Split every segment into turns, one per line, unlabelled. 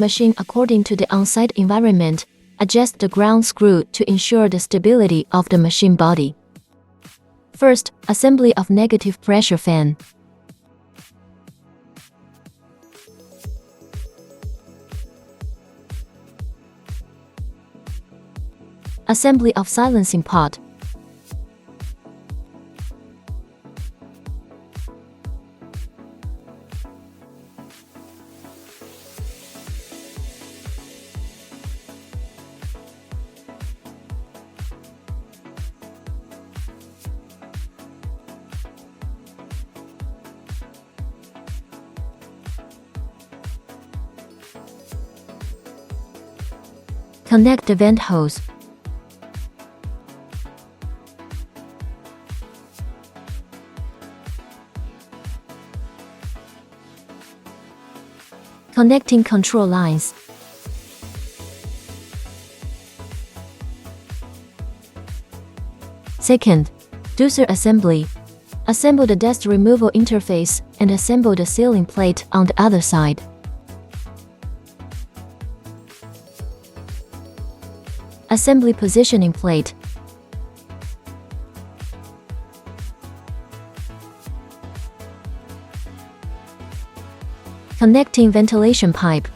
Machine according to the on-site environment. Adjust the ground screw to ensure the stability of the machine body. First, assembly of negative pressure fan. Assembly of silencing pot. Connect the vent hose. Connecting control lines. Second, dusser assembly. Assemble the dust removal interface and assemble the sealing plate on the other side. Assembly positioning plate. Connecting ventilation pipe.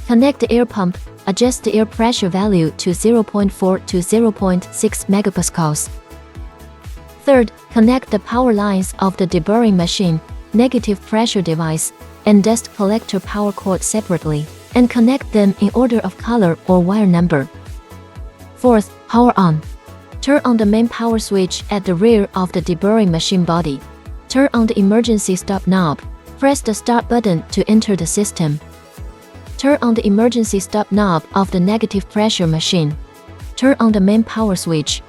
Connect the air pump. Adjust the air pressure value to 0.4 to 0.6 megapascals. Third, connect the power lines of the deburring machine, negative pressure device, and dust collector power cord separately, and connect them in order of color or wire number. Fourth, power on. Turn on the main power switch at the rear of the deburring machine body. Turn on the emergency stop knob. Press the start button to enter the system. Turn on the emergency stop knob of the negative pressure machine. Turn on the main power switch.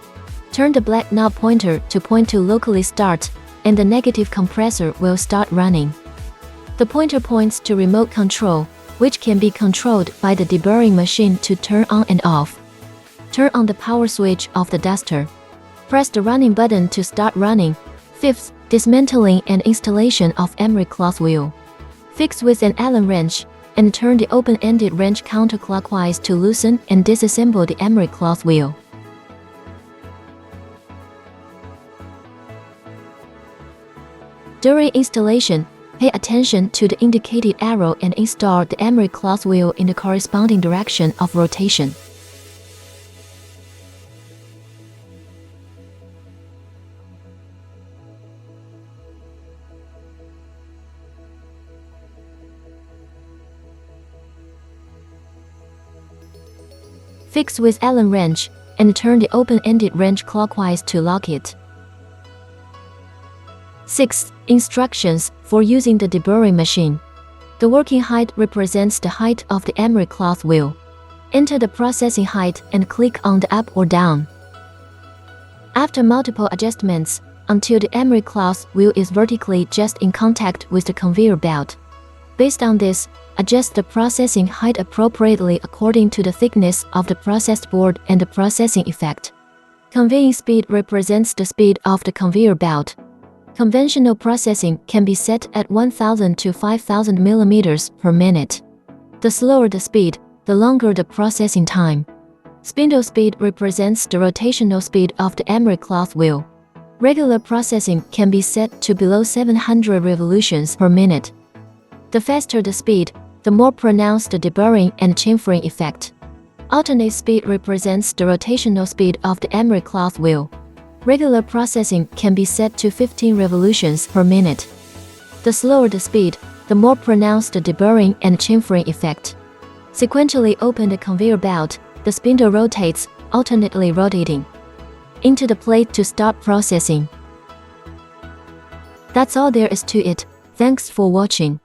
Turn the black knob pointer to point to locally start, and the negative compressor will start running. The pointer points to remote control, which can be controlled by the deburring machine to turn on and off. Turn on the power switch of the duster. Press the running button to start running. Fifth, dismantling and installation of emery cloth wheel. Fix with an Allen wrench, and turn the open-ended wrench counterclockwise to loosen and disassemble the emery cloth wheel. During installation, pay attention to the indicated arrow and install the emery cloth wheel in the corresponding direction of rotation. Fix with Allen wrench, and turn the open-ended wrench clockwise to lock it. 6. Instructions for using the deburring machine. The working height represents the height of the emery cloth wheel. Enter the processing height and click on the up or down. After multiple adjustments, until the emery cloth wheel is vertically just in contact with the conveyor belt. Based on this, adjust the processing height appropriately according to the thickness of the processed board and the processing effect. Conveying speed represents the speed of the conveyor belt. Conventional processing can be set at 1000 to 5000 mm per minute. The slower the speed, the longer the processing time. Spindle speed represents the rotational speed of the emery cloth wheel. Regular processing can be set to below 700 revolutions per minute. The faster the speed, the more pronounced the deburring and chamfering effect. Alternate speed represents the rotational speed of the emery cloth wheel. Regular processing can be set to 15 revolutions per minute. The slower the speed, the more pronounced the deburring and chamfering effect. Sequentially open the conveyor belt, the spindle rotates, alternately rotating into the plate to start processing. That's all there is to it. Thanks for watching.